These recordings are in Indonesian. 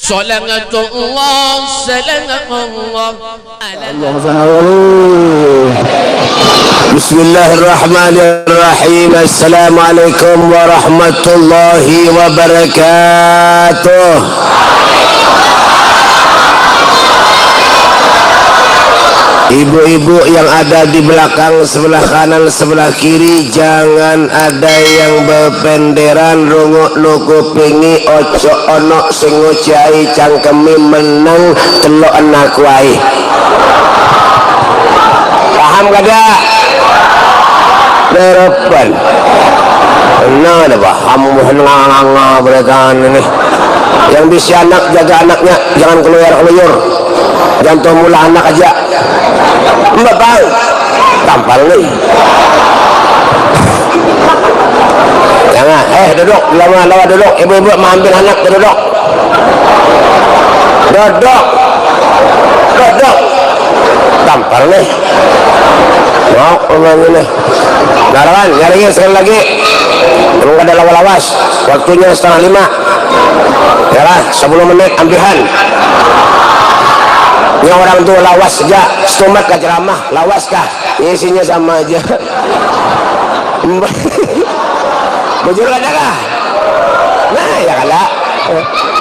Salatullah salamullah Bismillahirrahmanirrahim. Assalamualaikum warahmatullahi wabarakatuh. Ibu-ibu yang ada di belakang, sebelah kanan, sebelah kiri, jangan ada yang bependeran rungok nuku pingi ojo ono sing ngucai cangkemi menang telok anak wae. Paham kada? Derepan. Nah, ada paham nganga berataan ini. Yang bisa anak jaga anaknya, jangan keluar-keluar. Jangan tahu mula anak aja. Mbak bang, tampal nih. Jangan, duduk, lama duduk. Ibu-ibu mengambil anak, duduk. Duduk. Tampal nih. Mau ngomong ini. Narawan, nyari sekali lagi. Belum ada lawas. Waktunya 4:30. Yalah, 10 menit ambihan. Yang orang tua lawas saja, stomat kah ceramah, lawas kah? Isinya sama aja. Bujur ada kah? Nah, ya kalah.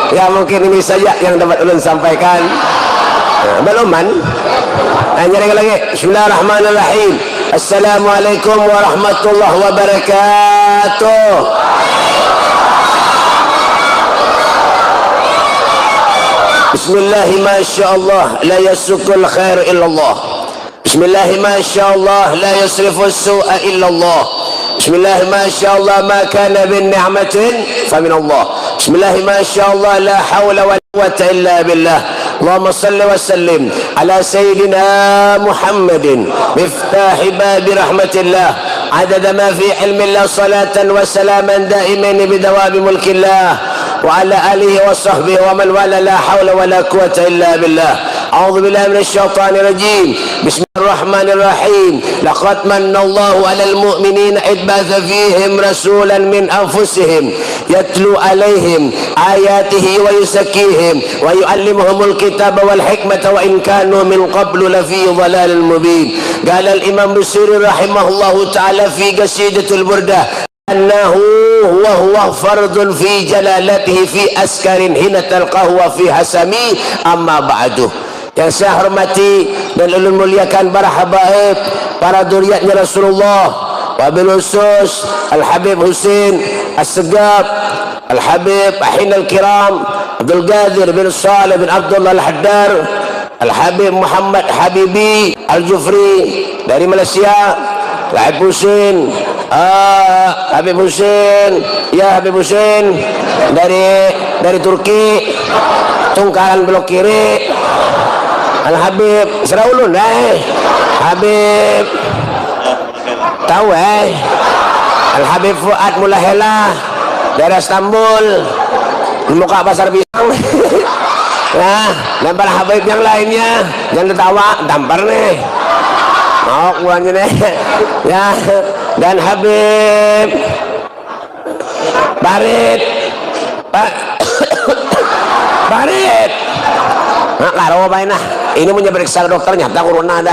Ya mungkin ini saja yang dapat ulun sampaikan. Nah, beluman. Nyari lagi. Bismillahirrahmanirrahim. Assalamualaikum warahmatullahi wabarakatuh. Bismillahi masyaallah la yasukul khair illallah. Bismillahi masyaallah la yasrifu su'a illallah. Bismillahi masyaallah ma kana bin ni'matin famin Allah. Bismillahi masyaallah la hawla wa la quwwata illa billah. Allahumma salli wa sallim ala sayyidina Muhammadin miftahi babi rahmatillah adada ma fi ilmillah salatan wa salaman daimain bidawabi mulkillah wa ala alihi wa sahbihi wa man wala la hawla wa la quwwata illa billah. A'udzu billahi minasy syaithanir rajim. Bismillahirrahmanirrahim. Laqad manna Allahu 'alal mu'minina id ba'atha fihim rasulan min anfusihim yatlu 'alaihim ayatihi wa yuzakkihim wa yu'allimuhumul kitaba wal hikmata wa in kanu min qablu lafi dhalalin mubin. Qala al-Imam Busiri rahimahullahu ta'ala fi qasidatul burdah annahu huwa fardun fi jalalatihi fi askarin hina talqahu wa fi hasami amma ba'du. Yang saya hormati dan ulun muliakan para habaib, para duriatnya Rasulullah, wabil khusus Al-Habib Husin As-Segab, Al-Habib Ahin Al-Kiram Abdul Qadir bin Salih bin Abdullah Al-Haddar, Al-Habib Muhammad Habibi Al-Jufri dari Malaysia, Al-Habib Husin, Habib Husin, ya Habib Husin dari Turki, Tungkaran belok kiri. Al-Habib Seraulun Habib tahu Al-Habib Fuad Mulahela daerah Istanbul muka pasar pisang. Nah, dan para Habib yang lainnya jangan tertawa, dampar nih mau kuannya nih ya. Dan Habib Barit Barit nah karo mainah ini punya periksa dokternya tak corona dah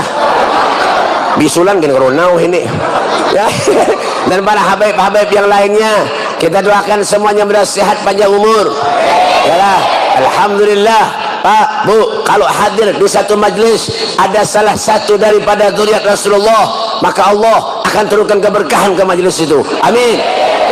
bisulan gini corona ini ya. Dan para habib-habib yang lainnya kita doakan semuanya bersehat panjang umur yalah. Alhamdulillah Pak Bu, kalau hadir di satu majlis ada salah satu daripada zuriat Rasulullah, maka Allah akan turunkan keberkahan ke majlis itu, amin.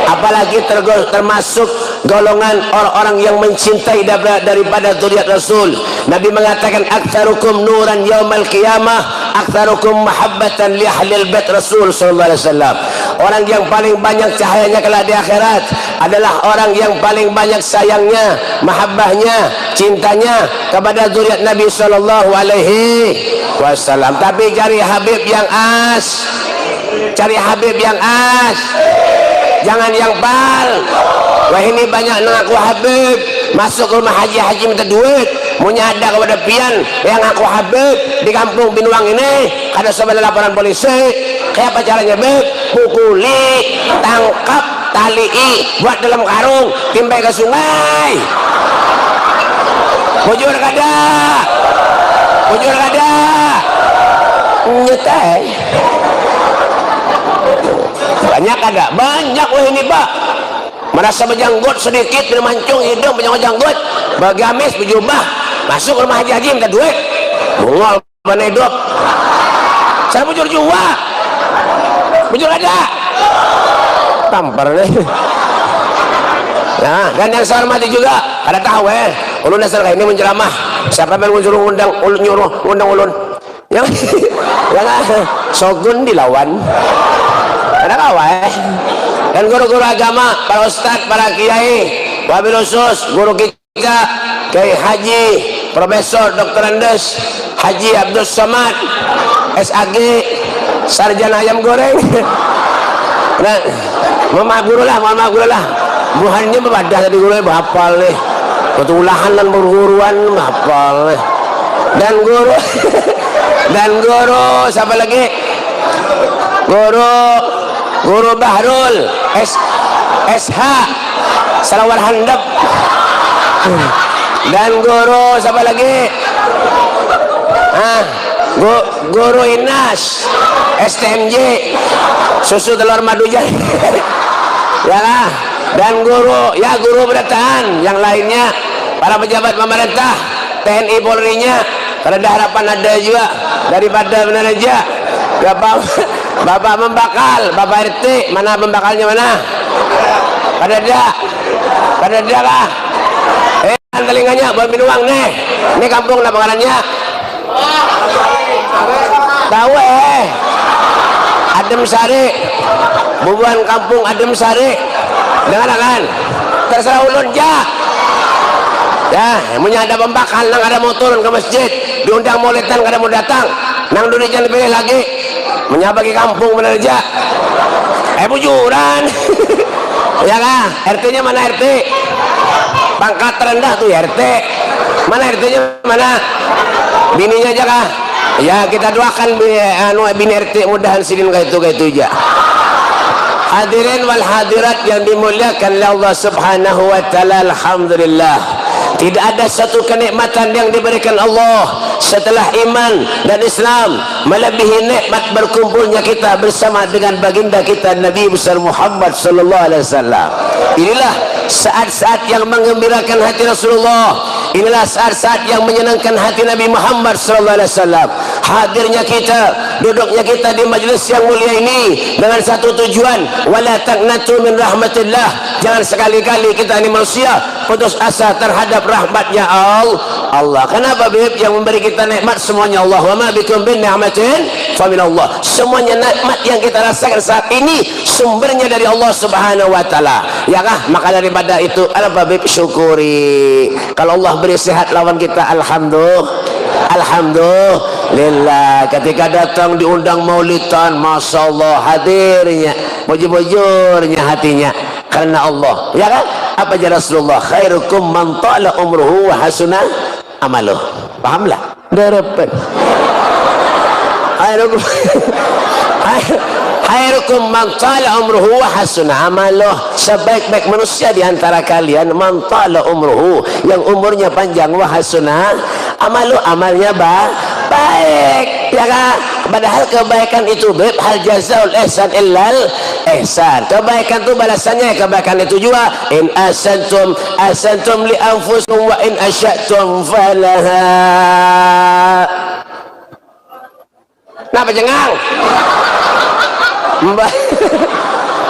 Apalagi termasuk golongan orang-orang yang mencintai daripada zuriat Rasul. Nabi mengatakan aktsarukum nuran yaumal qiyamah aktsarukum mahabbatan li ahlil bait Rasul sallallahu alaihi wasallam. Orang yang paling banyak cahayanya kelak di akhirat adalah orang yang paling banyak sayangnya, mahabbahnya, cintanya kepada zuriat Nabi sallallahu alaihi wasallam. Tapi cari habib yang as, cari habib yang as, jangan yang bal. Wah ini banyak ngaku habib masuk ke rumah haji minta duit, mau nyada kepada pian yang ngaku habib di kampung Binuang ini. Ada sebenarnya laporan polisi, kayak apa caranya beb? Pukuli, tangkap, talii, buat dalam karung, timbai ke sungai. Bujur kada? Bujur kada? Nyetai. Banyak ada? Banyak wah ini Pak. Merasa berjanggut sedikit, mancung hidung berjanggut, bergamis, berjubah, masuk rumah haji minta duit. Bungol mana hidup. Saya bujur jua. Bujur ada? Tampar nih. Nah, dan yang saya hormati juga, ada tahu ulun dasar ini menceramah. Siapa yang suruh nyuruh undang ulun? Yang Shogun dilawan. Ada kawan. Dan guru-guru agama, para ustadz, para kiai, wabil khusus, guru kita, Kiai Haji, Profesor Dr. Andes, Haji Abdul Somad, SAG, Sarjana Ayam Goreng. Nah, mohon maaf guru lah. Buhannya bebadah tadi guru bahapal nih. Ketulahan dan berguruan bahapal nih. Dan guru siapa lagi? Guru Bahrul SH Sarawar Handap. Dan guru siapa lagi? Guru Inas STMJ susu telur madu jadi. Ya lah. Dan guru berdataan yang lainnya, para pejabat pemerintah, TNI Polri-nya, ada harapan ada juga daripada benar aja. Bapak membakal, Bapak RT, mana pembakalnya mana? Pada dia lah. Telinganya buat minuang nih. Ini kampung apa makanannya? Tahu Adem Sari, Bubuhan Kampung Adem Sari. Dengar kan? Terserah ulun ya. Punya ada pembakal, nang ada mau turun ke masjid, diundang maulidan kada mau datang, nang durijan pilih lagi, menyabagi kampung bener aja. Bujuran. Ya kah? RT-nya mana RT? Pangkat terendah tuh ya RT. Mana RT-nya mana? Bininya aja kah? Ya kita doakan bini RT mudahan sidin kayak itu aja. Hadirin wal hadirat yang dimuliakan oleh Allah Subhanahu wa taala, alhamdulillah. Tidak ada satu kenikmatan yang diberikan Allah setelah iman dan Islam melebihi nikmat berkumpulnya kita bersama dengan baginda kita Nabi besar Muhammad sallallahu alaihi wasallam. Inilah saat-saat yang menggembirakan hati Rasulullah. Inilah saat-saat yang menyenangkan hati Nabi Muhammad sallallahu alaihi wasallam. Hadirnya kita, duduknya kita di majelis yang mulia ini dengan satu tujuan, wala taqnatu min rahmatillah. Jangan sekali-kali kita ini manusia putus asa terhadap rahmatnya Allah. Kenapa Bib? Yang memberi kita nikmat semuanya Allah. Wa ma bikum bin ni'matin fa min Allah. Semuanya nikmat yang kita rasakan saat ini sumbernya dari Allah Subhanahu wa taala. Ya kah? Maka daripada itu apa Bib? Syukuri. Kalau Allah beri sehat lawan kita, alhamdulillah. Ketika datang diundang maulidan, masya Allah hadirnya, bujur-bujurnya hatinya karena Allah. Ya kan? Apa aja Rasulullah? Khairukum man ta'ala umruhu wa hasuna amaluh. Pahamlah? Darapan. Khairukum man ta'ala umruhu wa hasuna amaluh. Sebaik-baik manusia di antara kalian man ta'ala umruhu, yang umurnya panjang, wa hasuna amaluh, amalnya baik. Ya kan? Padahal kebaikan itu Beb, hal jazaul ihsan illal ihsan. Kebaikan itu balasannya kebaikan itu juga. In asantum li anfusikum wa in asyatum falaha. Kenapa cengang?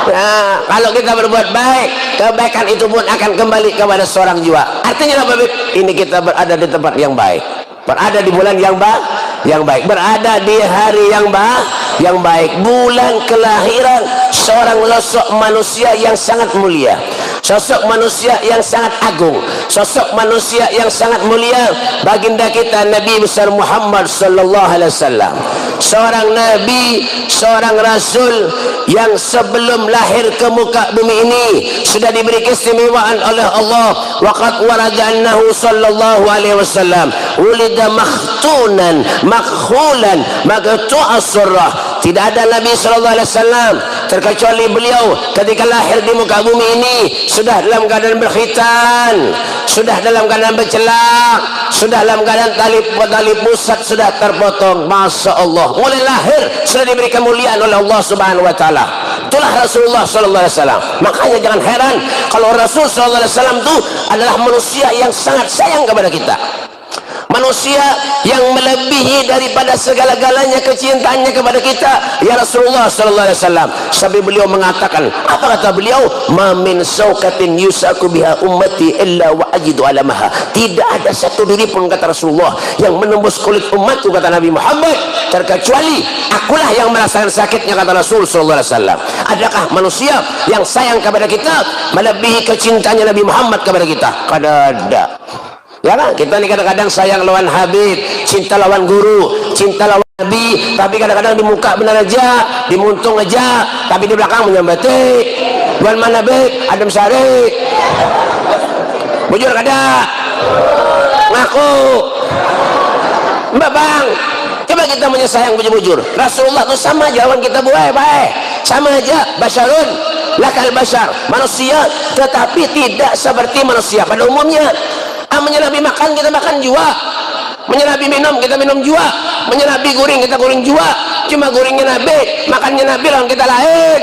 Nah, kalau kita berbuat baik, kebaikan itu pun akan kembali kepada seorang juga. Artinya apa Beb? Ini kita berada di tempat yang baik, berada di bulan yang baik, berada di hari yang baik, bulan kelahiran seorang sosok manusia yang sangat mulia, sosok manusia yang sangat agung, sosok manusia yang sangat mulia, baginda kita Nabi besar Muhammad sallallahu alaihi wasallam. Seorang nabi, seorang rasul yang sebelum lahir ke muka bumi ini sudah diberi keistimewaan oleh Allah. Waqad warada annahu sallallahu alaihi wasallam ulida makhtunan makhulan maqtu'as surrah. Tidak ada Nabi sallallahu alaihi wasallam terkecuali beliau ketika lahir di muka bumi ini sudah dalam keadaan berkhitan, sudah dalam keadaan bercelak, sudah dalam keadaan tali pusat sudah terpotong. Masya Allah, mulai lahir sudah diberi kemuliaan oleh Allah Subhanahu wa taala. Itulah Rasulullah sallallahu alaihi wasallam. Makanya jangan heran kalau Rasul sallallahu alaihi wasallam itu adalah manusia yang sangat sayang kepada kita, manusia yang melebihi daripada segala-galanya kecintaannya kepada kita, ya Rasulullah sallallahu alaihi wasallam. Sampai beliau mengatakan, apa kata beliau? Ma min saukatin yusaku biha ummati illa wa ajidu alamaha. Tidak ada satu duri pun, kata Rasulullah, yang menembus kulit umatku, kata Nabi Muhammad, terkecuali akulah yang merasakan sakitnya, kata Rasul sallallahu alaihi wasallam. Adakah manusia yang sayang kepada kita melebihi kecintaannya Nabi Muhammad kepada kita? Kada. Ya kan? Kita ini kadang-kadang sayang lawan Habib, cinta lawan guru, cinta lawan Nabi, tapi kadang-kadang di muka benar aja, di muntung aja, tapi di belakang menyambati. Buan mana Beb? Adem Sari. Bujur kada? Ngaku. Mbak Bang, coba kita menyayang bujur-bujur. Rasulullah itu sama aja lawan kita baik. Sama aja, basyarun lakal basyar, manusia tetapi tidak seperti manusia pada umumnya. Menyelabi makan kita makan jua, menyelabi minum kita minum jua, menyelabi guring kita guring jua. Cuma guringnya Nabi, makannya Nabi, lawan kita lain.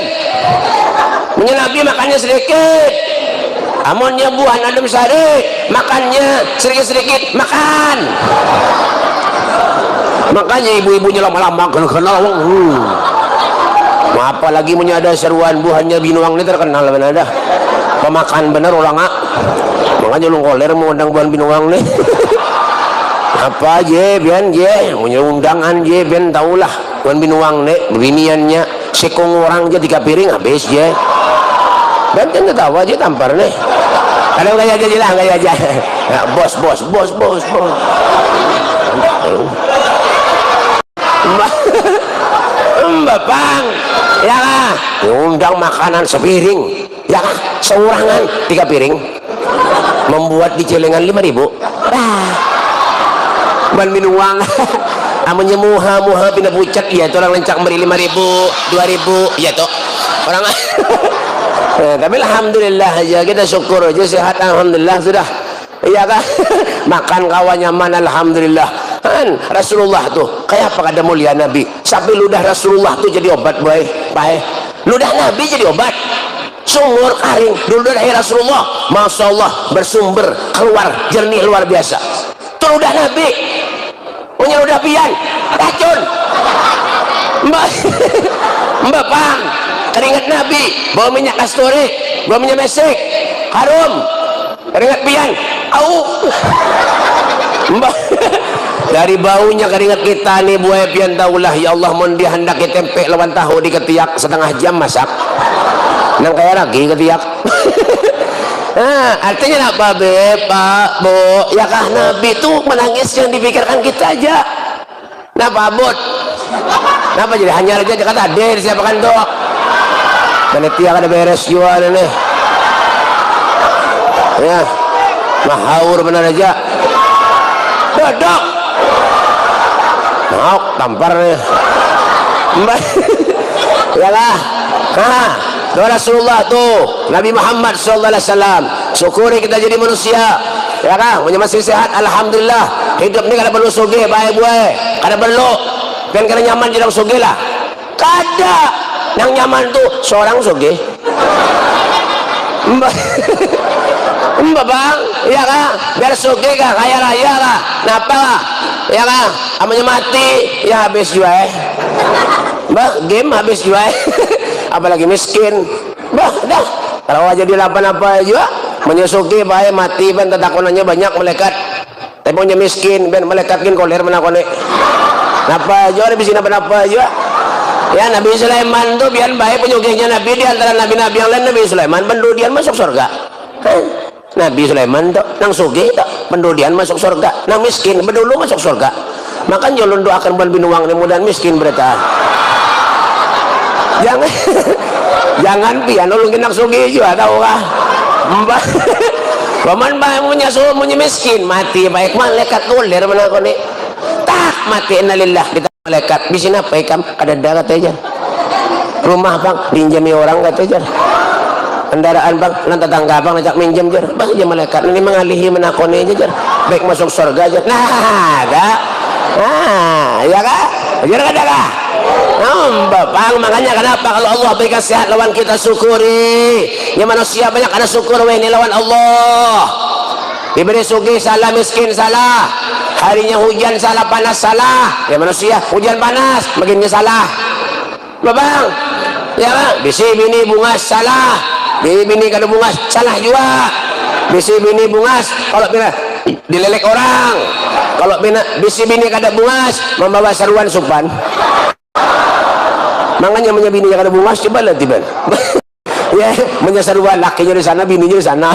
Menyelabi makannya sedikit, amonnya buah adem sari, makannya sedikit-sedikit makan. Makanya ibu-ibunya lama-lama kenal. Apalagi punya ada seruan buahnya binuang ini terkenal benar dah. Pemakan bener orang ah. Makanya lu koler mau undang buan binuang nih. Apa je bian je punya undangan je bian taulah buan binuang nih biniannya sekong orang je 3 piring habis je. Dan jangan tahu aja tampar nih. Kadang gaya aja lah, gaya aja. Ya, bos. Mbak Bang, ya kah? Undang makanan sepiring, ya kah? Seurangan 3 piring, membuat di celengan 5.000. Ban minuang, amanya muha pindah pucat, ya itu orang lencak beri 5.000, 2.000, ya toh orang. Tapi alhamdulillah aja, kita syukur aja sehat, alhamdulillah sudah. Iya kah? Makan kawan nyaman, alhamdulillah. Kan Rasulullah tuh kayak apa kada mulia Nabi, sampai ludah Rasulullah tuh jadi obat boy, baik. Ludah Nabi jadi obat, sumur kering dulu dari Rasulullah, masya Allah bersumber keluar jernih luar biasa. Tuh ludah Nabi punya ludah pian racun. Mbak Bang, keringat Nabi bawa minyak kasturi, bawa minyak mesik harum, keringat pian Mbak. Dari baunya keringat kita nih buaya pian taulah, ya Allah mon dia hendak tempe lawan tahu di ketiak setengah jam masak nang kayak lagi ketiak. Artinya apa Pak Bu, ya kah Nabi tuh menangis yang dipikirkan kita aja. Napa Abut? Napa jadi hanya aja kata ada siapa kan tuh panitia kada beres juga nih ya, mahaur benar aja dodok mau tampar nih Mbak. Ya lah, doa Rasulullah tuh Nabi Muhammad sallallahu alaihi wasallam. Syukuri kita jadi manusia, ya kan? Punya masih sehat, alhamdulillah. Hidup ini kada perlu sugih baik buai, kada perlu dan kada nyaman jadi sugih lah. Kada yang nyaman tuh seorang sugih. Mbak Bang, ya kan? Biar sugih kah, kaya raya kah, napa kah? Ya kan? Amanya mati, ya habis juga Mbak, game habis juga apalagi miskin. Mbak, dah kalau aja di apa juga menyusuki baik mati ben tetakonannya banyak malaikat. Tapi punya miskin ben malaikatkin koler menakone. Napa aja bisa napa juga. Ya Nabi Sulaiman tuh biar baik penyugihnya Nabi di antara nabi-nabi yang lain. Nabi Sulaiman pendudian masuk surga. Nabi Sulaiman tuh nang sugih tuh pendudian masuk surga, nang miskin bedulu masuk surga. Makan jolon doakan buat binuang nih mudah miskin berita. Jangan pian nulungin nang sugih juga tahu kah? Mbak. Paman bae punya miskin mati baik malaikat tulir menakoni. Tak mati innalillah. malaikat di sini apa ikam ada darat aja rumah bang pinjami orang kata aja kendaraan bang nanti tetangga bang ngajak minjem jar bang aja malaikat ini mengalihi menakoni aja jar baik masuk surga aja nah ada ya kak jar ada kak bang makanya kenapa kalau Allah berikan sehat lawan kita syukuri ya manusia banyak ada syukur ini lawan Allah diberi sugih salah miskin salah harinya hujan salah panas salah ya manusia hujan panas makinnya salah bang ya bang bisi bini bungas salah bini kada bungas salah juga bisi bini bungas kalau bina dilelek orang kalau bisi bini kada bungas membawa seruan supan makanya punya bini yang kada bungas coba lah tiba ya punya seruan lakinya di sana bininya di sana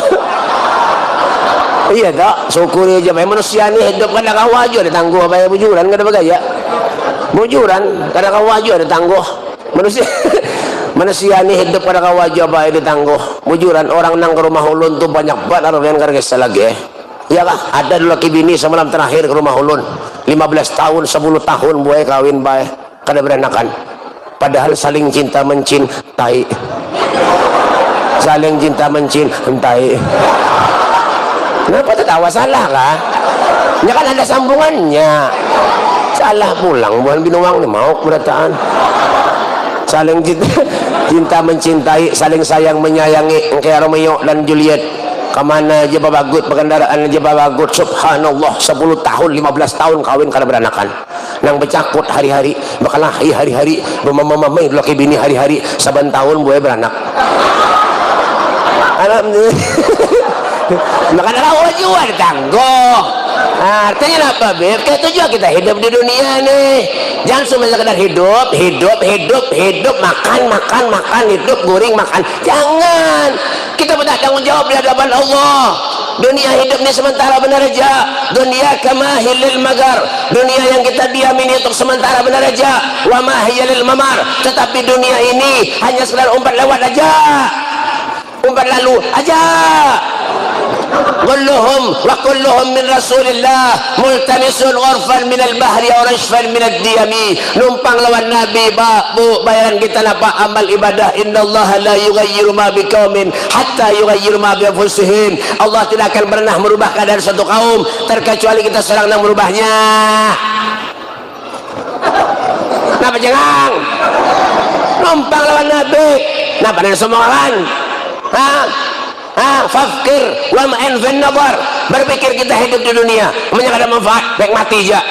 iya tak syukuri aja manusia ni hidup kada kawaju ada tangguh apa ya bujuran kada bagaya bujuran kada kawaju ada tangguh manusia ni hidup kada kawaju apa ada tangguh bujuran orang nang ke rumah ulun tu banyak banget orang yang kada kisah lagi iya kah ada dulu laki bini semalam terakhir ke rumah ulun 15 tahun 10 tahun buai kawin bae kada beranakan padahal saling cinta mencintai saling cinta mencintai. Kenapa tertawa salah kah? Ya kan ada sambungannya. Salah pulang bukan binuang ni mau berataan. Saling cinta mencintai, saling sayang menyayangi. Kayak Romeo dan Juliet. Kemana aja babagut, pengendaraan aja babagut. Subhanallah 10 tahun, 15 tahun kawin karena beranakan. Nang bercakut hari-hari, bakalah hari-hari, bermamamamai laki bini hari-hari, saban tahun buaya beranak. Alhamdulillah. Maka ada juga ditangguh artinya apa beb kayak tujuan kita hidup di dunia nih jangan cuma sekedar hidup makan hidup goreng makan jangan kita bertanggung jawab di hadapan Allah dunia hidup ini sementara benar aja dunia kama hilil magar dunia yang kita diam ini untuk sementara benar aja wa ma hilil mamar tetapi dunia ini hanya sekedar umpat lewat aja umpat lalu aja kulluhum min rasulillah multamisun ghurfan minal bahri aw rashfan minad diyami numpang lawan nabi bu bayaran kita napa amal ibadah innallaha la yughayyiru ma biqaumin hatta yughayyiru ma bi anfusihim Allah tidak akan pernah merubah keadaan suatu kaum terkecuali kita serang nang merubahnya napa jangan numpang lawan nabi napa ada semua kan fakir wa ma'in fin nazar berpikir kita hidup di dunia namanya ada manfaat baik mati aja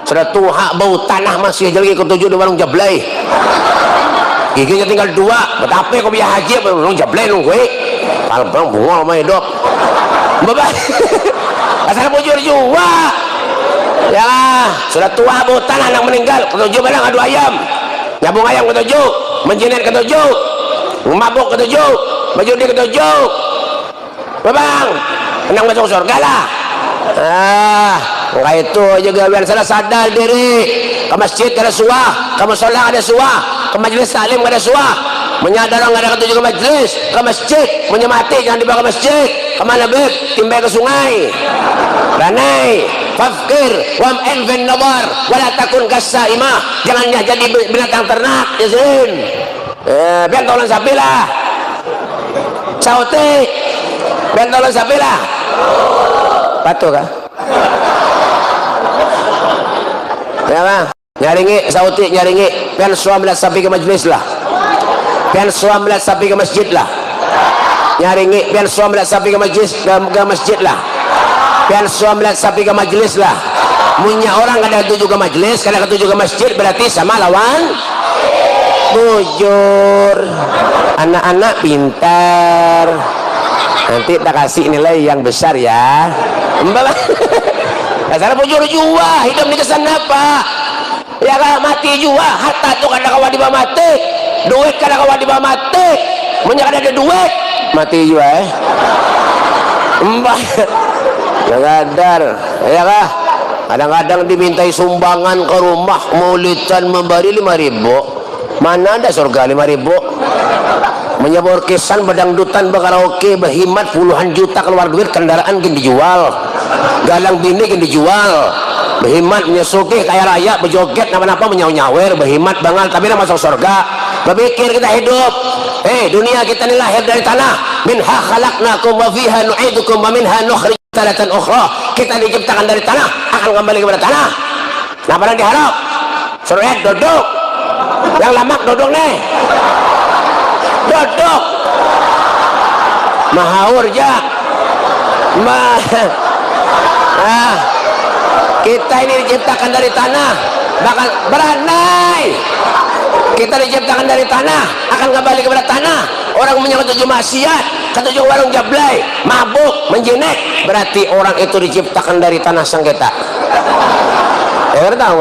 sudah tua bau tanah masih aja lagi ketujuh di warung jablay giginya tinggal 2 betapa kau biar haji apa warung jablay nunggu kalau bunga sama hidup bapak asal bujur juga ya sudah tua bau tanah yang meninggal ketujuh belang adu ayam nyabung ayam ketujuh menjinir ketujuh mabuk ketujuh baju dia ketujuh babang menang masuk surga lah enggak itu aja gawean salah sadar diri ke masjid ada suah ke musola ada suah ke majelis taklim ada suah menyadar orang ada ketujuh ke majelis ke masjid menyemati jangan dibawa ke masjid kemana beb timbai ke sungai ranai fakir wam'in fin nazar wala takun kasaimah jangan jadi binatang ternak izin biar tolong sapi lah sauti bentolong sapilah patuh kah ya bang nyaringi sauti nyaringi pian suam belas sapi ke majlis lah pian suam belas sapi ke masjid lah nyaringi pian suam belas sapi ke masjid lah pian suam belas sapi ke majlis lah punya orang kada ketujuh ke majlis kada ketujuh ke masjid berarti sama lawan bujur anak-anak pintar nanti tak kasih nilai yang besar ya mbak dasar bujur juga hidup di kesan apa ya kan mati juga harta tuh kada kawan dibawa mati duit kada kawan dibawa mati punya kada ada duit mati juga mbak yang kadar ya kah kadang-kadang dimintai sumbangan ke rumah maulidan memberi 5.000 mana ada surga 5.000 menyebor kisan bedangdutan berkaraoke berhimat puluhan juta keluar duit kendaraan gini dijual galang bini gini dijual Berhimat menyusuki kaya raya berjoget napa-napa menyaw-nyawer berhimat bangal tapi nak masuk surga. Berpikir kita hidup. Dunia kita ini lahir dari tanah. Minha khalaqnakum wa fiha nu'idukum wa minha nukhrijukum taratan ukhra. Kita diciptakan dari tanah, akan kembali kepada tanah. Napa yang diharap? Suruh duduk. Yang lamak duduk nih. Duduk. Mahaur jak. Kita ini diciptakan dari tanah, bakal beranai. Kita diciptakan dari tanah, akan kembali kepada tanah. Orang punya ketujuh maksiat, ketujuh warung jablay, mabuk, menjinek, berarti orang itu diciptakan dari tanah sengketa. Tahu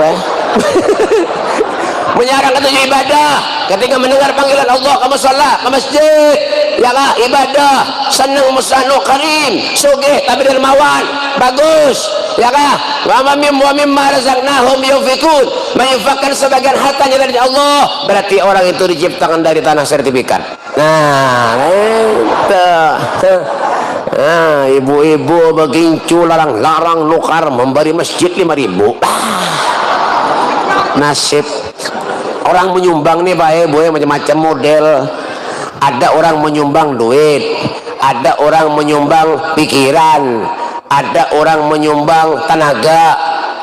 Menyarang ketujuh ibadah, ketika mendengar panggilan Allah, kamu sholat ke masjid, yalah ibadah, senang musanu karim, sugih tapi dermawan, bagus, ya kah? Wa mimma razaqnahum yunfikun, menginfakkan sebagian hartanya dari Allah, berarti orang itu diciptakan dari tanah sertifikat. Ibu-ibu begincu larang-larang nukar memberi masjid 5.000. Nasib orang menyumbang nih Pak Ibu macam-macam model. Ada orang menyumbang duit, ada orang menyumbang pikiran, ada orang menyumbang tenaga.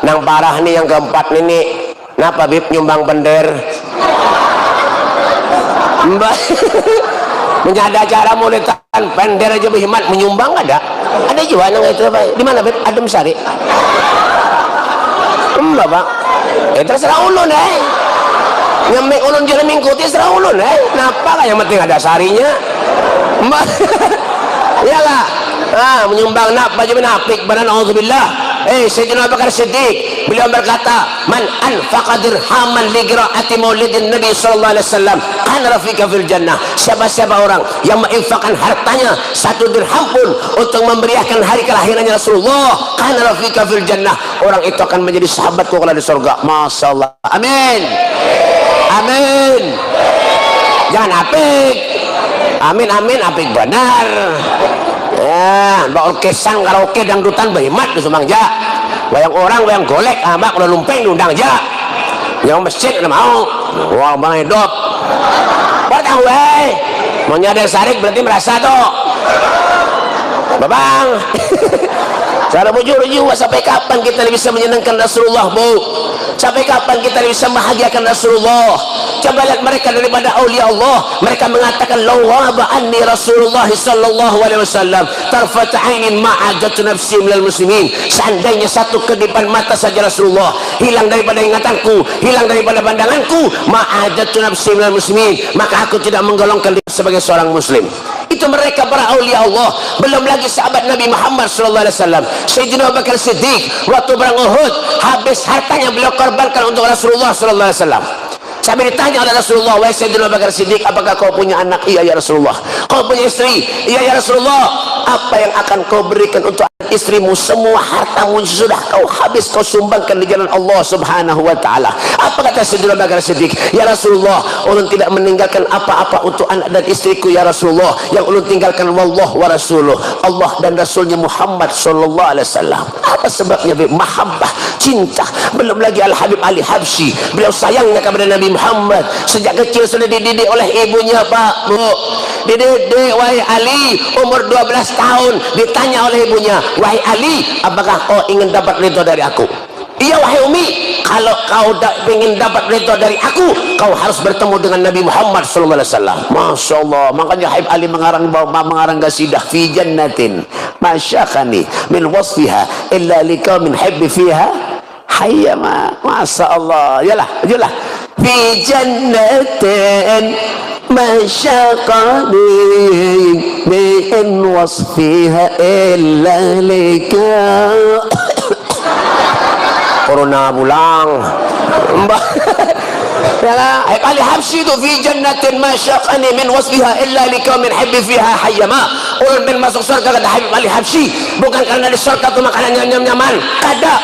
Nang parah nih yang keempat nih, napa Bib nyumbang bender? Mbak menjadi acara mulitan bender aja berhemat menyumbang ada juga nang itu Pak. Di mana Bib? Adem Sari. Mbak Pak. Terserah ulun nyamik ulun jadi mingkuti serah ulun kenapa yang penting ada sarinya iyalah menyumbang napa jadi menapik badan auzubillah. Sayyidina Abu Bakar Siddiq beliau berkata, man anfaqa dirhaman li qiraati maulidin Nabi sallallahu alaihi wasallam kana rafika fil jannah. Siapa-siapa orang yang menginfakkan hartanya 1 dirham pun untuk memberiakan hari kelahirannya Rasulullah, kana rafika fil jannah, orang itu akan menjadi sahabatku kalau di surga. Masyaallah. Amin. Amin. Jangan apik. Amin amin apik benar. Mbak orkesan karaoke dangdutan berhemat di Sumangja. Wayang orang wayang golek, mbak udah lumpeng diundang aja. Yang masjid udah mau. Wah bang hidup. Batang mau nyadar sarik berarti merasa tuh. Babang. Cara bujur juga sampai kapan kita bisa menyenangkan Rasulullah, Bu? Sampai kapan kita bisa membahagiakan Rasulullah? Coba lihat mereka daripada aulia Allah, mereka mengatakan lawaba anni Rasulullah sallallahu alaihi wasallam tarfat ainin ma'ajatu nafsi minal muslimin. Seandainya satu kedipan mata saja Rasulullah hilang daripada ingatanku, hilang daripada pandanganku, ma'ajatu nafsi minal muslimin, maka aku tidak menggolongkan dia sebagai seorang muslim. Itu mereka para aulia Allah. Belum lagi sahabat Nabi Muhammad sallallahu alaihi wasallam, Sayyidina Abu Bakar Siddiq waktu perang Uhud habis hartanya beliau korbankan untuk Rasulullah sallallahu alaihi wasallam. Sampai ditanya oleh Rasulullah, wahai Sayyidina Abu Bakar Siddiq, apakah kau punya anak? Iya ya Rasulullah. Kau punya istri? Iya ya Rasulullah. Apa yang akan kau berikan untuk istrimu? Semua hartamu sudah kau habis, kau sumbangkan di jalan Allah subhanahu wa ta'ala. Apa kata Sayyidina Abu Bakar Siddiq? Ya Rasulullah, ulun tidak meninggalkan apa-apa untuk anak dan istriku ya Rasulullah. Yang ulun tinggalkan wallah wa rasuluh, Allah dan Rasulnya Muhammad sallallahu alaihi wasallam. Apa sebabnya? Mahabbah, cinta. Belum lagi Al-Habib Ali Habsyi, beliau sayangnya kepada Nabi Muhammad. Sejak kecil sudah dididik oleh ibunya Pak Bu, dididik. Wahai Ali, umur 12 tahun ditanya oleh ibunya, wahai Ali, apakah kau ingin dapat ridho dari aku? Iya wahai Umi, kalau kau ingin dapat ridho dari aku, kau harus bertemu dengan Nabi Muhammad sallallahu alaihi wasallam. Masya Allah. Makanya Habib Ali mengarang qasidah fi jannatin masyakani min wasfiha illa liqaumin hibbi fiha hayyama. Masya Allah. Yalah fi jannatin masyaqani min wasfiha illa lika. Corona pulang Mbak. Habib Ali Habsyi itu fi jannatin masyaqani min wasfiha illa liqaumin hibbi fiha hayyama. Ulun bin masuk surga kata Habib Ali Habsyi, bukan karena di surga itu makanannya nyam-nyaman, kada.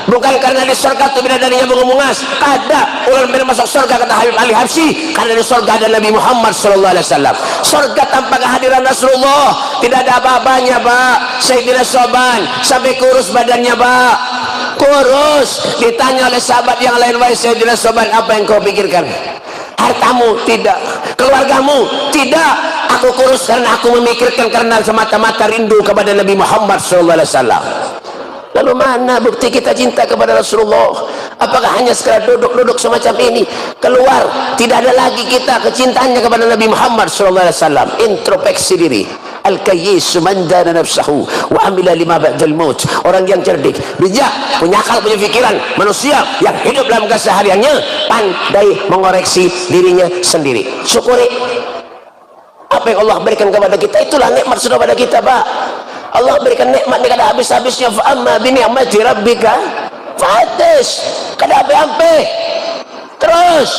Bukan karena di surga itu bidadarinya bunga-bungas, kada. Ulun bin masuk surga kata Habib Ali Habsyi karena di surga ada Nabi Muhammad sallallahu alaihi wasallam. Surga tanpa kehadiran Rasulullah tidak ada apa-apanya Pak. Sayyidina Soban sampai kurus badannya Pak, kurus. Ditanya oleh sahabat yang lain, wahai Sayyidina Soban, apa yang kau pikirkan? Hartamu? Tidak. Keluargamu? Tidak. Aku kurus karena aku memikirkan karena semata-mata rindu kepada Nabi Muhammad SAW. Lalu mana bukti kita cinta kepada Rasulullah? Apakah hanya sekadar duduk-duduk semacam ini? Keluar, tidak ada lagi kita kecintaannya kepada Nabi Muhammad SAW. Introspeksi diri. Al-kayyisu man dana nafsahu wa amila lima ba'dal maut. Orang yang cerdik, bijak, punya akal, punya pikiran, manusia yang hidup dalam kesehariannya pandai mengoreksi dirinya sendiri. Syukuri apa yang Allah berikan kepada kita. Itulah nikmat sudah pada kita, Pak. Allah berikan nikmat ni kada habis-habisnya. Fa amma bi ni'mati rabbika fahaddits. Kada sampai. Terus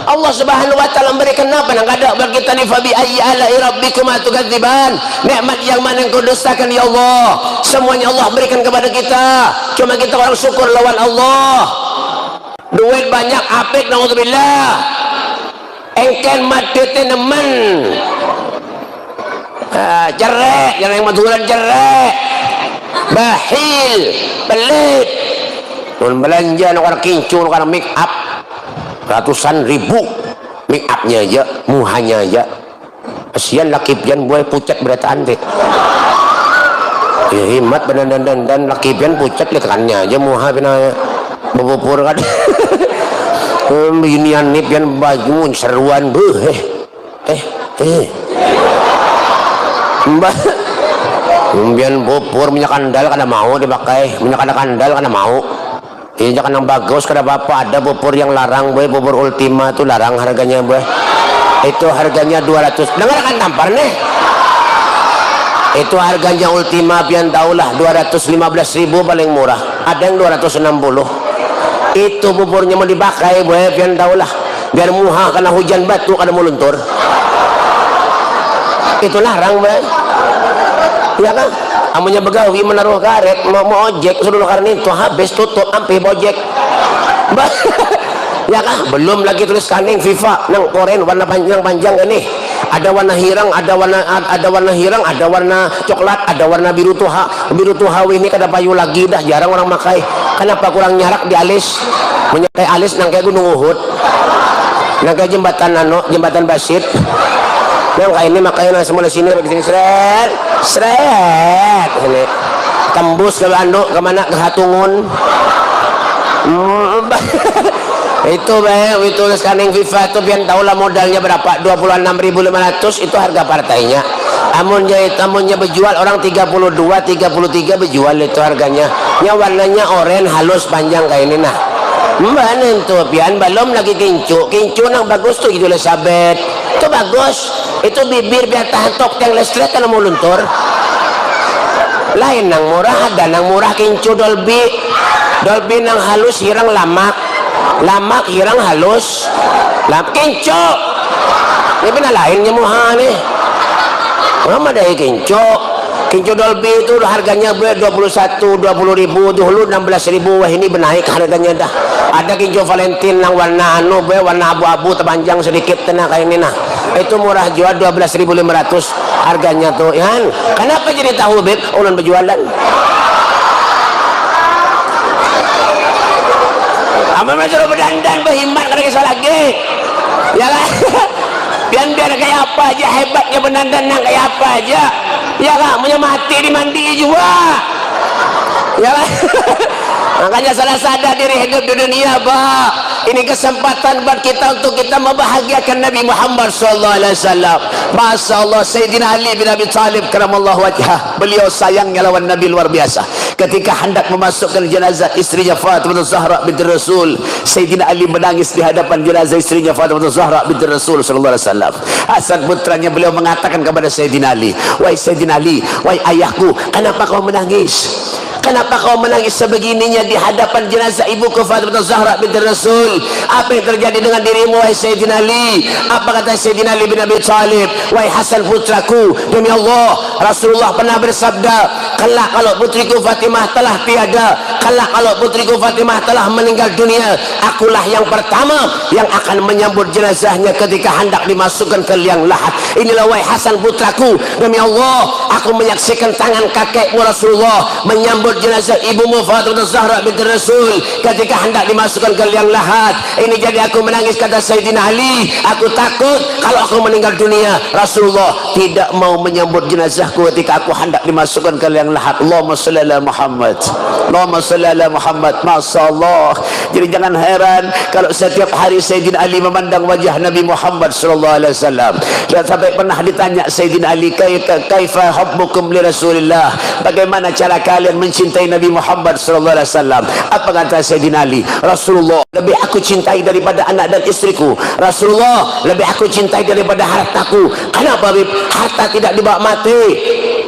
Allah Subhanahu wa taala memberikan apa yang kada bagi kita ni, fa bi ayyi ala'i rabbikuma tukadziban. Nikmat yang mana yang kau dustakan ya Allah? Semuanya Allah berikan kepada kita. Cuma kita orang syukur lawan Allah. Duit banyak apik, naudzubillah. Engken mati teneman. Jerek, yang maduran jerek, bahil, pelit. Nun belanja orang kincu, orang make up ratusan ribu, make upnya aja, muhanya aja. Kasihan laki pian buat pucat berataan deh. Ya himat dan laki pian pucat lekannya aja, muha pina bubur kan. Beginian nih pian baju seruan beuh. Mbak kemudian bubur minyak kandal karena mau dipakai, minyak kandal karena mau. Iya jangan yang bagus karena bapak ada bubur yang larang, boy. Bubur Ultima itu larang harganya, boy. Itu harganya 200. Dengar kan tampar nih. Itu harganya Ultima, pian tahulah 215.000 paling murah. Ada yang 260. Itu buburnya mau dipakai, boy, pian tahulah. Biar muha karena hujan batu kada mau luntur. Itu larang, boy. Ya kan? Amunya begawi menaruh karet mau ojek suruh karena itu habis tutup ampe bojek. Ya kan? Belum lagi tulis kaning FIFA nang koren warna panjang ini. Ada warna hirang, ada warna coklat, ada warna biru tuha ini kada payu lagi dah, jarang orang pakai. Kenapa kurang nyarak di alis? Menyakai alis nang kayak Gunung Uhud. Nang kayak jembatan Basit. Yang kayak ini makanya semua di sini begini seret ini tembus ke Bandung kemana ke Hatungun. Itu itu scanning FIFA itu biar tahu lah modalnya berapa, 26.500 itu harga partainya. Amunnya berjual orang 32 33 berjual itu harganya. Nya warnanya oranye halus panjang kayak ini nah. Mana itu pian belum lagi kincu nang bagus tuh gitu Elizabeth. Itu bagus. Itu bibir biar tahan tok yang listrik kalau mau luntur. Lain nang murah, ada nang murah kincu Dolby nang halus hirang lamak hirang halus kincu ini benar lainnya muha nih. Mama ada kincu Dolby itu harganya 21 20.000 dulu 16.000. Wah ini benaik harganya dah. Ada kincu Valentine yang warna warna abu-abu terpanjang sedikit tenang kayak ini nah. Itu murah jual 12.500 harganya tuh ya. Kenapa jadi tahu beb ulun berjualan? Amal suruh berdandan berhimat kada kisah lagi. Ya kan? Biar kayak apa aja hebatnya berdandan nang kayak apa aja. Ya kan? Punya mati dimandi juga. Ya kan? Makanya salah sadar diri hidup di dunia, Pak. Ini kesempatan buat kita untuk kita membahagiakan Nabi Muhammad SAW. Masya Allah, Sayyidina Ali bin Abi Thalib karamallahu wajhah, beliau sayangnya lawan Nabi luar biasa. Ketika hendak memasukkan jenazah istrinya Fatimah Zahra binti Rasul, Sayyidina Ali menangis di hadapan jenazah istrinya Fatimah Zahra binti Rasul SAW. Hasan putranya beliau mengatakan kepada Sayyidina Ali, wahai Sayyidina Ali, wahai ayahku, kenapa kau menangis? Kenapa kau menangis sebegininya di hadapan jenazah ibuku Fatimah Zahra binti Rasul? Apa yang terjadi dengan dirimu wahai Sayyidina Ali? Apa kata Sayyidina Ali bin Abi Thalib? Wahai Hasan putraku, demi Allah, Rasulullah pernah bersabda, kelak kalau putriku Fatimah telah tiada, Kelak kalau putriku Fatimah telah meninggal dunia, akulah yang pertama yang akan menyambut jenazahnya ketika hendak dimasukkan ke liang lahat. Inilah wahai Hasan putraku, demi Allah aku menyaksikan tangan kakekmu Rasulullah menyambut jenazah ibumu Fatimah Zahra binti Rasul ketika hendak dimasukkan ke liang lahat. Ini jadi aku menangis, kata Sayyidina Ali, aku takut kalau aku meninggal dunia Rasulullah tidak mau menyambut jenazahku ketika aku hendak dimasukkan ke liang lahat. Allahumma shalli ala Muhammad, Allahumma shalli ala Muhammad. Masya Allah. Jadi jangan heran kalau setiap hari Sayyidina Ali memandang wajah Nabi Muhammad sallallahu alaihi wasallam. Dan sampai pernah ditanya Sayyidina Ali, kaifa hubbukum li Rasulillah, bagaimana cara kalian mencintai Nabi Muhammad sallallahu alaihi wasallam? Apa kata Sayyidina Ali? Rasulullah lebih aku cintai daripada anak dan istriku. Rasulullah lebih aku cintai daripada hartaku. Kenapa Bib? Harta tidak dibawa mati.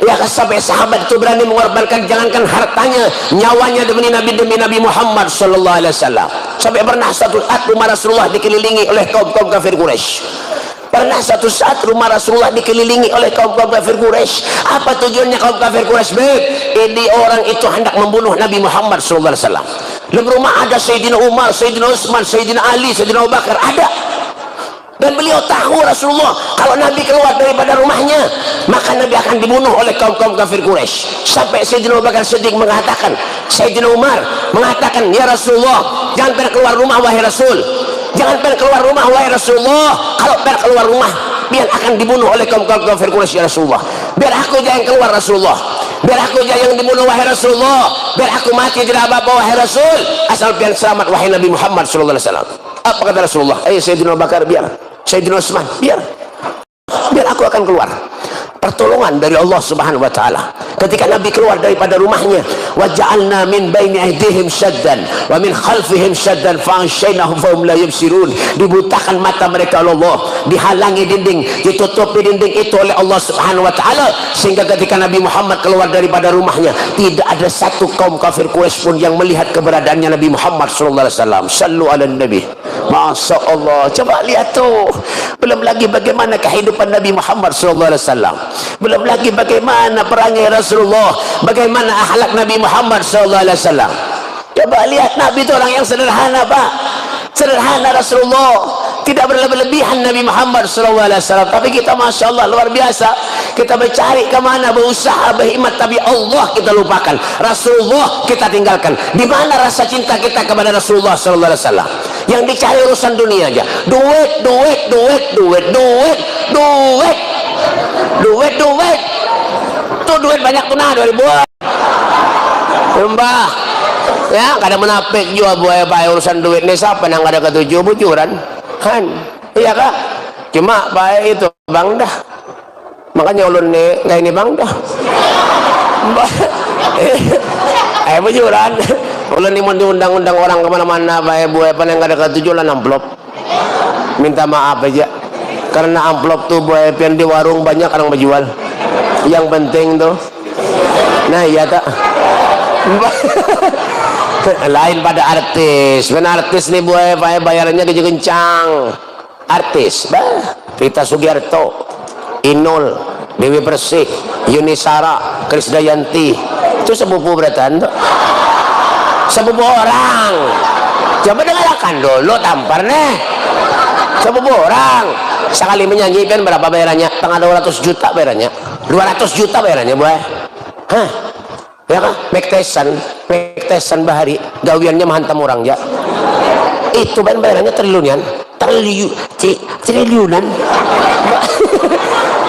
Ya, sampai sahabat itu berani mengorbankan jangankan hartanya, nyawanya demi Nabi Muhammad sallallahu alaihi wasallam. Sampai pernah satu saat rumah Rasulullah dikelilingi oleh kaum-kaum kafir Quraisy. Pernah satu saat rumah Rasulullah dikelilingi oleh kaum-kaum kafir Quraisy. Apa tujuannya kaum kafir Quraisy? Ini orang itu hendak membunuh Nabi Muhammad sallallahu alaihi wasallam. Dalam rumah ada Sayyidina Umar, Sayyidina Utsman, Sayyidina Ali, Sayyidina Abu Bakar, ada. Dan beliau tahu Rasulullah kalau Nabi keluar daripada rumahnya maka Nabi akan dibunuh oleh kaum-kaum kafir Quraisy. Sampai Sayyidina Abu Bakar Siddiq mengatakan, Sayyidina Umar mengatakan, ya Rasulullah, jangan pernah keluar rumah wahai Rasul, jangan pernah keluar rumah wahai Rasulullah. Kalau pernah keluar rumah biar akan dibunuh oleh kaum-kaum kafir Quraisy ya Rasulullah. Biar aku aja yang keluar Rasulullah, biar aku aja yang dibunuh wahai Rasulullah, biar aku mati tidak apa-apa wahai Rasul, asal biar selamat wahai Nabi Muhammad sallallahu alaihi wasallam. Apa kata Rasulullah? Sayyidina Abu Bakar, biar. Sayyidina Utsman, biar aku akan keluar. Pertolongan dari Allah Subhanahu wa taala. Ketika Nabi keluar daripada rumahnya, wa ja'alna min baini aydihim shaddan wa min khalfihim shaddan fa'anshaynahum fahum la yubsirun. Dibutakan mata mereka oleh Allah, dihalangi dinding, ditutupi dinding itu oleh Allah Subhanahu wa taala, sehingga ketika Nabi Muhammad keluar daripada rumahnya tidak ada satu kaum kafir Quraisy pun yang melihat keberadaannya Nabi Muhammad sallallahu alaihi wasallam. Sallu ala nabi. Masya Allah. Coba lihat tuh, belum lagi bagaimana kehidupan Nabi Muhammad sallallahu alaihi wasallam, belum lagi bagaimana perangai Rasulullah, bagaimana akhlak Nabi Muhammad sallallahu alaihi wasallam. Coba lihat, Nabi itu orang yang sederhana, Pak. Sederhana Rasulullah, tidak berlebihan Nabi Muhammad sallallahu alaihi wasallam. Tapi kita Masya Allah luar biasa, kita mencari kemana, berusaha, berhimmat, tapi Allah kita lupakan, Rasulullah kita tinggalkan. Di mana rasa cinta kita kepada Rasulullah sallallahu alaihi wasallam? Yang dicari urusan dunia aja, duit, duit, duit, duit, duit, duit, duit, duit. Tuh duit banyak tuh nah 2000 Mbah. Ya, kada menapik juga buaya bae urusan duit nih, siapa yang ada ketujuh bujuran kan, iya kak? Cuma bae itu bang dah, makanya ulun nih nggak ini bang dah mbah. Bujuran ulun nih mau diundang-undang orang kemana-mana bae buaya pan yang ada ketujuh lah amplop, minta maaf aja karena amplop tuh buaya pian di warung banyak orang menjual, yang penting tuh nah iya tak lain pada artis. Benar artis nih buaya bayarannya kencang. Artis, Rita Sugiarto, Inul, Dewi Persik, Yunisara, Krisdayanti, itu sepupu beratan tuh, sepupu orang. Coba dengarkan dulu tampar nih, sepupu orang. Sekali menyanyi kan berapa bayarannya? Tengah 200 juta bayarannya, 200 juta bayarannya buaya. Hah? Ya kan? Mike Tyson bahari gawiannya menghantam orang ya. Itu bayarannya triliunan, triliunan.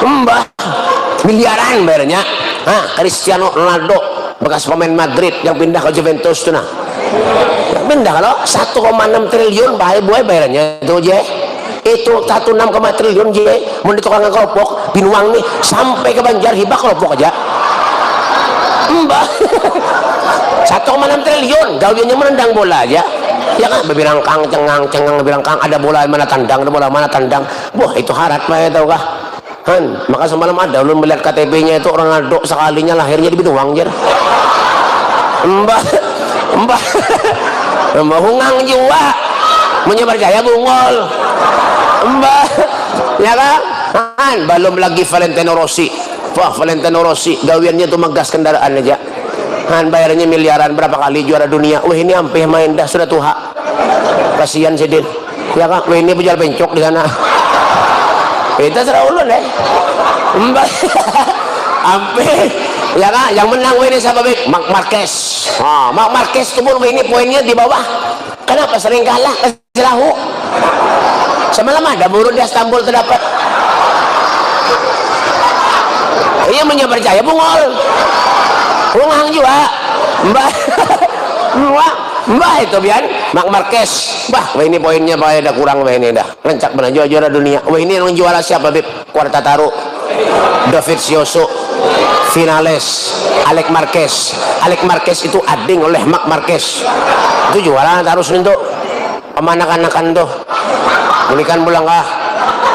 Mbah, miliaran bayarannya. Cristiano Ronaldo, bekas pemain Madrid yang pindah ke Juventus tuh nah. Pindah kalau 1,6 triliun buaya bayarannya itu je. Itu 1,6 triliun je. Mau di tukang keropok, binuang nih sampai ke Banjar hibah keropok aja. Mbah 1,6 triliun gawiannya menendang bola aja ya kan, bebirangkang cengang bebirangkang, ada bola mana tandang, ada bola mana tandang. Wah itu harat mah tahu kah kan. Maka semalam ada ulun melihat KTP nya itu Ronaldo sekalinya lahirnya di Binuang jer. Mbah hungang jiwa menyebar jaya bungol mbah ya kan. Belum lagi Valentino Rossi. Wah Valentino Rossi gawiannya tuh megas kendaraan aja Han bayarnya miliaran, berapa kali juara dunia. Wah ini ampih main dah sudah tuha. Kasihan Sidin. Ya Kak, wah ini pejalan pencok di sana. Kita serah ulun Mbak. Ampih. Ya Kak, yang menang wah ini siapa Bik? Mark Marquez. Mark Marquez itu pun ini poinnya di bawah. Kenapa sering kalah? Kasih lahu. Semalam ada buruk di Istanbul terdapat. Iya percaya bungol. Bungang juga. Mbak itu biar Mark Marquez. Wah ini poinnya ada kurang ini dah. Rencak benar juara dunia. Wah ini yang juara siapa Bib? Quartararo, Dovizioso, Vinales, Alex Marquez. Alex Marquez itu ading oleh Mark Marquez. Itu juara terus untuk pemanakan-anakan tuh. Belikan pulang kah?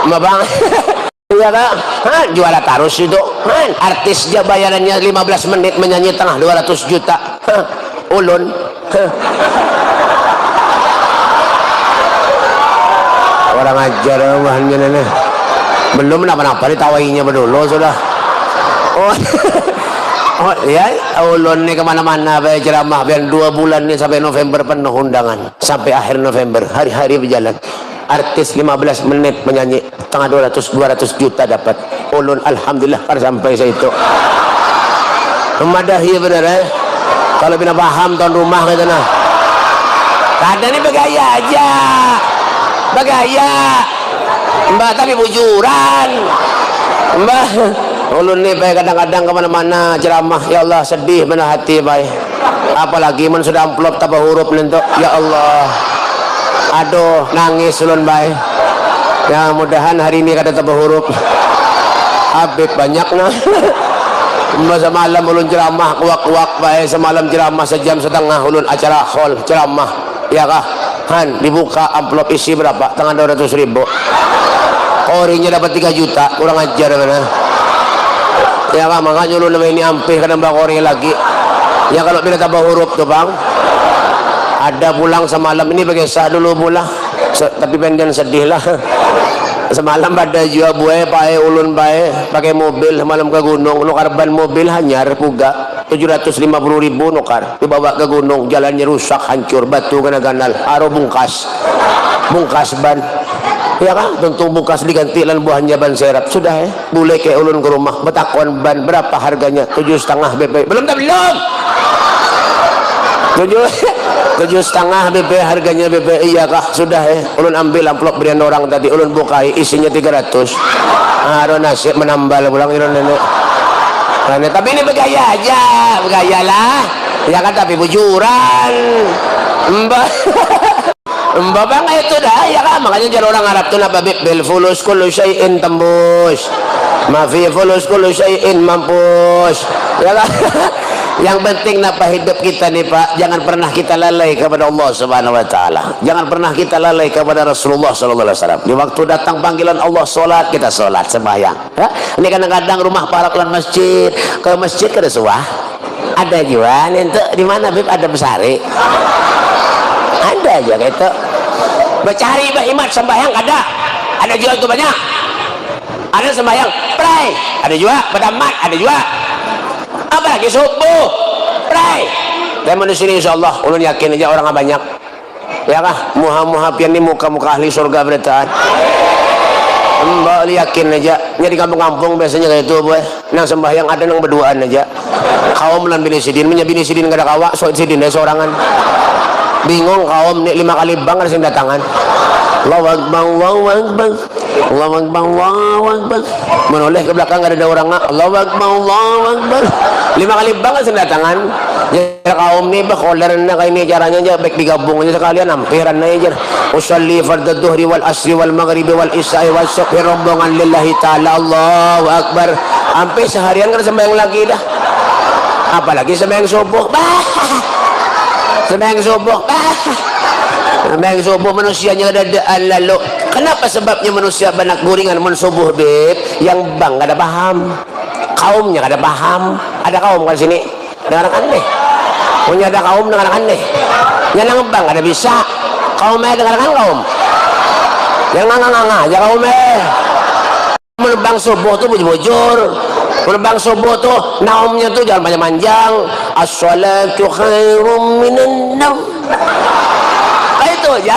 Mbak Bang. Iya Kak, juara tarus itu. Artis dia bayarannya 15 menit menyanyi tengah 200 juta. Ulun. Orang ajar rumahnya nenek. Belum kenapa-napa ditawainya berdulu sudah. Oh ya, ulun nih kemana-mana bayar ceramah biar 2 bulan nih sampai November penuh undangan. Sampai akhir November, hari-hari berjalan. Artis 15 menit menyanyi tengah 200 juta dapat. Ulun alhamdulillah kan sampai saya itu. Memadahi benar Kalau bina paham tuan rumah kita nah. Kadang ini bergaya aja. Bergaya. Mbak tapi bujuran. Mbak ulun nih baik kadang-kadang kemana-mana ceramah. Ya Allah sedih benar hati baik. Apalagi men sudah amplop tambah huruf nentuk. Ya Allah. Aduh nangis ulun baik. Ya mudahan hari ini kada tambah huruf. Habib banyak nah. Semalam ulun ceramah kuak-kuak baik. Semalam ceramah sejam setengah ulun acara hall ceramah. Ya kah? Han dibuka amplop isi berapa? Tengah 200.000. Korinya dapat 3 juta. Kurang ajar mana? Ya kah? Makanya ulun nama ini ampih kadang bakori lagi. Ya kalau bila tambah huruf tuh bang. Ada pulang semalam ini pakai sah dulu pula. Tapi pengen sedih lah. Semalam ada juga buaya pakai ulun bae pakai mobil semalam ke gunung nukar ban mobil hanyar puga 750.000 nukar dibawa ke gunung jalannya rusak hancur batu kena ganal aro bungkas ban ya kan tentu bungkas diganti lan buahnya ban serap sudah boleh ke ulun ke rumah betakon ban berapa harganya 7,5 BP belum 7,5 BP harganya BP iya kah sudah ulun ambil amplop berian orang tadi ulun bukai isinya 300 ada nasib menambal pulang ulun nenek tapi ini bergaya aja bergaya lah ya kan tapi bujuran mbak bang itu dah ya kan makanya jadi orang Arab tuh napa bil fulus kullu syai'in tembus ma fi fulus kullu syai'in mampus ya kan. Yang penting napa hidup kita nih Pak, jangan pernah kita lalai kepada Allah Subhanahu wa taala. Jangan pernah kita lalai kepada Rasulullah sallallahu alaihi wasallam. Di waktu datang panggilan Allah salat, kita salat sembahyang. Ya? Ini kadang-kadang rumah para tuan masjid, ke masjid kada suah. Ada juga ente di mana Bib ada besari. Ada aja gitu. Bercari imat sembahyang ada. Ada juga itu banyak. Ada sembahyang pray, ada juga berdamat, ada juga. Apalagi subuh pray dan manusia ini insyaallah ulun yakin aja orang banyak ya kah muha-muha pian ini muka-muka ahli surga berdetaan mbak yakin aja nya di kampung-kampung biasanya kayak itu boy nang sembahyang ada nang berduaan aja kaum lan bini sidin menya bini sidin gak ada kawak so sidin dari sorangan bingung kaum nih 5 kali bang ada sing datangan Allahu Akbar Allahu Akbar Allahu Akbar Allahu Akbar menoleh ke belakang gak ada orang Allahu Akbar Allahu Akbar 5 kali banget sendatangan ya kaum nih bakholer na kayak ini caranya aja baik digabung aja sekalian ampiran na aja usalli fardad duhri wal asri wal maghribi wal isya'i wal subhi rombongan lillahi ta'ala Allahu Akbar hampir seharian kan sembahyang lagi dah apalagi sembahyang subuh sembahyang subuh manusianya ada lalu kenapa sebabnya manusia banyak guringan mun subuh beb yang bang gak ada paham kaumnya gak ada paham ada kaum kan sini dengar aneh punya ada kaum dengar aneh yang bang gak ada bisa kaumnya dengar kan kaum yang nganga aja kaumnya menebang subuh tuh bujur Gerbang subuh tuh naumnya tuh jangan panjang-panjang. As-salatu khairum minan naum. Itu ya.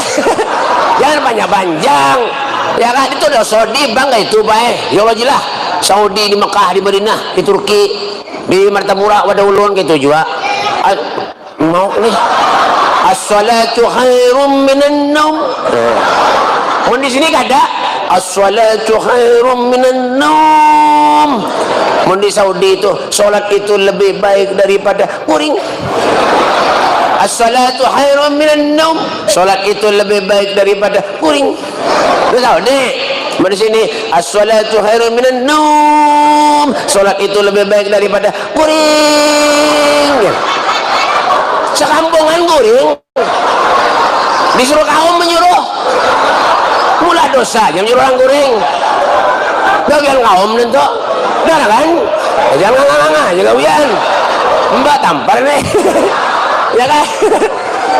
Jangan panjang-panjang. Ya kan itu udah Saudi bangga itu baik. Ya Allah lah. Saudi di Mekah, di Madinah, di Turki, di Martapura, Wadah Ulun gitu juga. Mau nih. As-salatu khairum minan naum. Mun di sini kada as-salatu khairum minan naum. Mun di Saudi itu salat itu lebih baik daripada kuring. As-salatu khairum minan naum. Salat itu lebih baik daripada kuring. Lu tahu deh. Mun di sini as-salatu khairum minan naum. Salat itu lebih baik daripada kuring. Sekampungan kuring. Disuruh kaum menyuruh. Mula dosa yang menyuruh orang kuring. Bagian kaum nentu. Dah kan? Jangan nganga-nganga jaga uyan. Mbak tampar nih. Ya kan?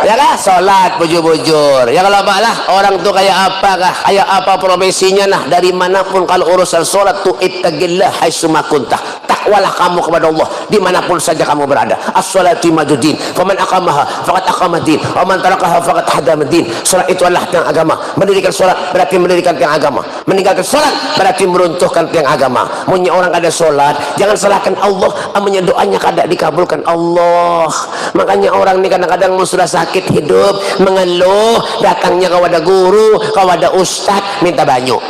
Ya kan? Salat bujur-bujur. Ya kalau lah orang tuh kayak apakah? Kayak apa profesinya nah dari manapun kalau urusan salat tuh ittaqillah haitsuma kuntah. Takwalah kamu kepada Allah dimanapun saja kamu berada. As-salatu maduddin. Faman aqamaha faqad aqamadin. Wa man tarakaha faqad hadamaddin. Salat itu adalah tiang agama. Mendirikan salat berarti mendirikan tiang agama. Meninggalkan salat berarti meruntuhkan tiang agama. Punya orang ada salat, jangan salahkan Allah, amanya doanya kada dikabulkan Allah. Makanya orang ini kadang-kadang sudah sakit hidup, mengeluh, datangnya kepada guru, kepada ustaz minta banyu.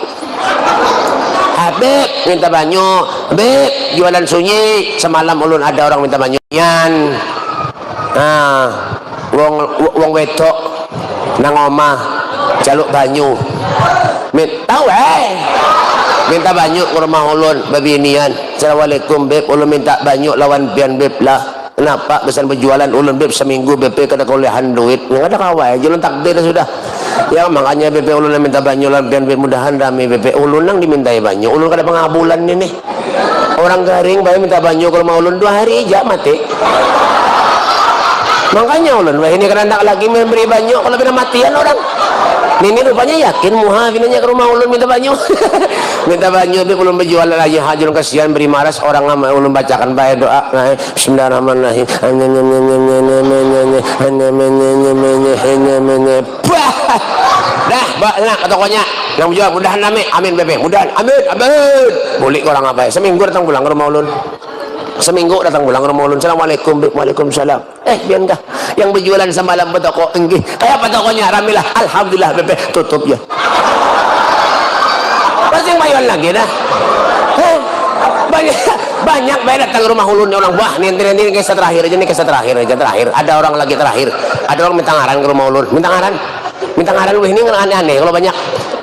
Habib minta banyu, Habib jualan sunyi. Semalam ulun ada orang minta banyu yan. Nah, wong wedok nang omah jaluk banyu. Tahu minta banyu ke rumah ulun babinian. Assalamualaikum Beb, ulun minta banyu lawan bian Beb lah. Kenapa besan berjualan ulun Beb seminggu BP kada kuliahan duit. Enggak ada kawai, jalan takdir sudah. Ya makanya BP ulun minta banyu lawan bian Beb mudahan rame BP ulun nang dimintai banyu. Ulun kada pengabulan ini. Orang garing bae minta banyu ke rumah ulun 2 hari aja mati. Makanya ulun wah ini kada nak lagi memberi banyu kalau bina matian orang. Nini rupanya yakin muha binanya ke rumah ulun minta banyu. Minta banyu Beb ulun berjualan aja hajur kasihan beri maras orang ama ulun bacakan bae doa. Bismillahirrahmanirrahim. Dah, nak ke tokonya. Yang menjual mudahan rame. Amin Beb. Mudahan. Amin. Amin. Boleh orang apa? Seminggu datang pulang ke rumah ulun. Seminggu datang pulang ke rumah ulun. Assalamualaikum. Waalaikumsalam. Biar enggak yang berjualan semalam ke toko enggih. Kayak apa tokonya? Ramilah. Alhamdulillah Beb. Tutup ya. Pasti mayon lagi dah. Banyak banyak datang ke rumah ulun orang wah ini kisah terakhir aja nih kisah terakhir ada orang lagi terakhir ada orang minta ngaran ke rumah ulun minta ngaran wah ini aneh-aneh kalau banyak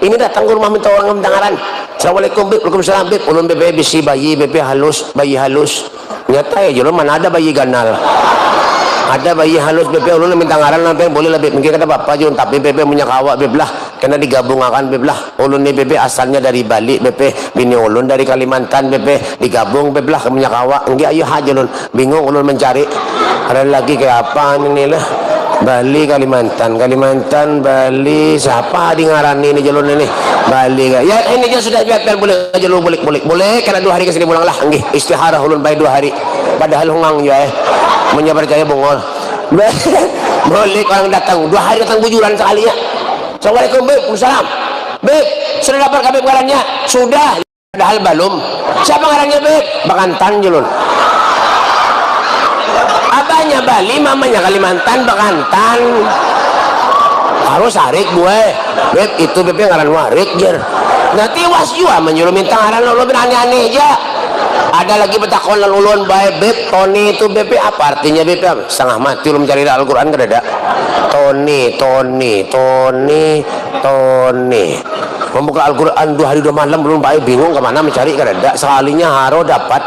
ini datang ke rumah minta orang minta ngaran. Assalamualaikum Beb. Waalaikumsalam Beb. Ulun Beb bisi bayi Beb halus bayi halus nyata ya julun mana ada bayi ganal ada bayi halus Beb ulun minta ngaran nanti boleh lah Beb mungkin kata bapak julun tapi Beb punya kawak Beb lah kena digabungkan Beb lah ulun nih Beb asalnya dari Bali Beb bini ulun dari Kalimantan Beb digabung Beb lah punya kawak enggak ayo aja ulun bingung ulun mencari ada lagi kayak apa ini lah Bali Kalimantan Bali siapa di ngarani ini jalur ini Bali ya ini aja sudah biar boleh jalur boleh karena 2 hari kesini pulang lah enggih istiharah ulun baik 2 hari padahal hungang ya punya percaya bongol boleh orang datang 2 hari datang bujuran sekali ya. Assalamualaikum Beb. Waalaikumsalam Beb sudah dapat Beb ngarannya sudah padahal belum siapa ngarannya Beb Bakantan julun abahnya Bali mamanya Kalimantan Bakantan harus harik gue Beb itu Beb ngaran warik jer nanti was juga menyuruh minta ngaran lo aneh-aneh aja ada lagi betakon ulun bae Beb Tony itu Beb apa artinya Beb setengah mati ulun mencari Al-Quran kada ada Tony membuka Al-Quran 2 hari 2 malam belum bae bingung kemana mencari kada ada sekalinya haro dapat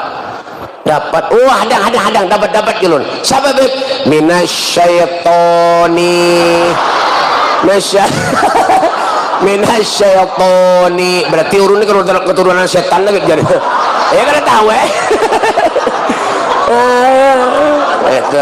hadang dapat julun siapa Beb minasyaitoni berarti urun ini keturunan setan lagi jadi ya kada tahu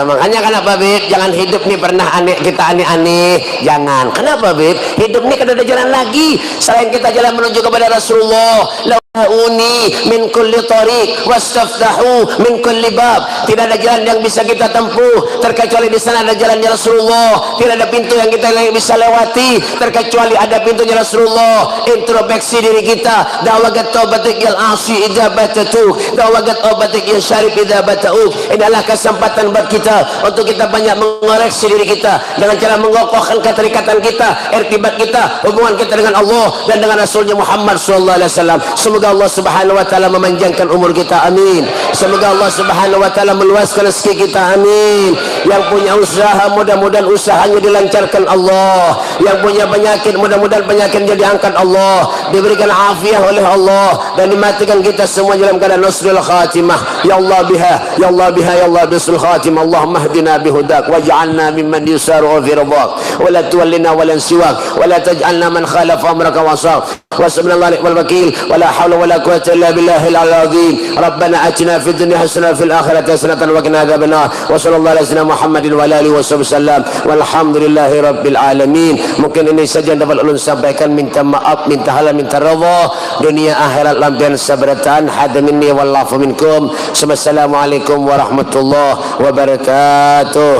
makanya kenapa Beb jangan hidup nih pernah kita aneh-aneh jangan kenapa Beb hidup nih kada ada jalan lagi selain kita jalan menuju kepada Rasulullah. Uni min kulli tariq wastaftahu min kulli bab. Tidak ada jalan yang bisa kita tempuh terkecuali di sana ada jalannya Rasulullah. Tidak ada pintu yang kita bisa lewati terkecuali ada pintunya Rasulullah. Introspeksi diri kita. Dawagat taubatik yal asi idza batatuk, dawagat taubatik yal syarif idza batauk. Inilah kesempatan buat kita untuk kita banyak mengoreksi diri kita dengan cara mengokohkan keterikatan kita, irtibat kita, hubungan kita dengan Allah dan dengan Rasulnya Muhammad sallallahu alaihi wasallam. Semoga Allah Subhanahu wa taala memanjangkan umur kita, amin. Semoga Allah Subhanahu wa taala meluaskan rezeki kita, amin. Yang punya usaha mudah-mudahan usahanya dilancarkan Allah. Yang punya penyakit mudah-mudahan penyakitnya diangkat Allah, diberikan afiah oleh Allah dan dimatikan kita semua dalam keadaan husnul khatimah. Ya Allah biha, ya Allah biha, ya Allah bisul khatimah. Allahumma hdina bihudak waj'alna mimman yusaru fi ridak wa la tuwallina wa lan siwak wa la taj'alna man khalafa amraka wa saq. Wa subhanallahi wal wakil wa la hawla ولا قوة إلا بالله العظيم. ربنا آتنا في الدنيا حسنة وفي الآخرة حسنة وقنا عذاب النار. وصلى الله على سيدنا محمد وعلى آله وصحبه وسلم والحمد لله رب العالمين. Mungkin ini saja yang dapat ulun sampaikan. Minta maaf, minta halal, minta ridha dunia akhirat lampian sabratan. Hada minni wallahu minkum. Wassalamualaikum warahmatullahi wabarakatuh.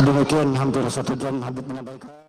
Demikian hampir 1 jam Habib menyampaikan.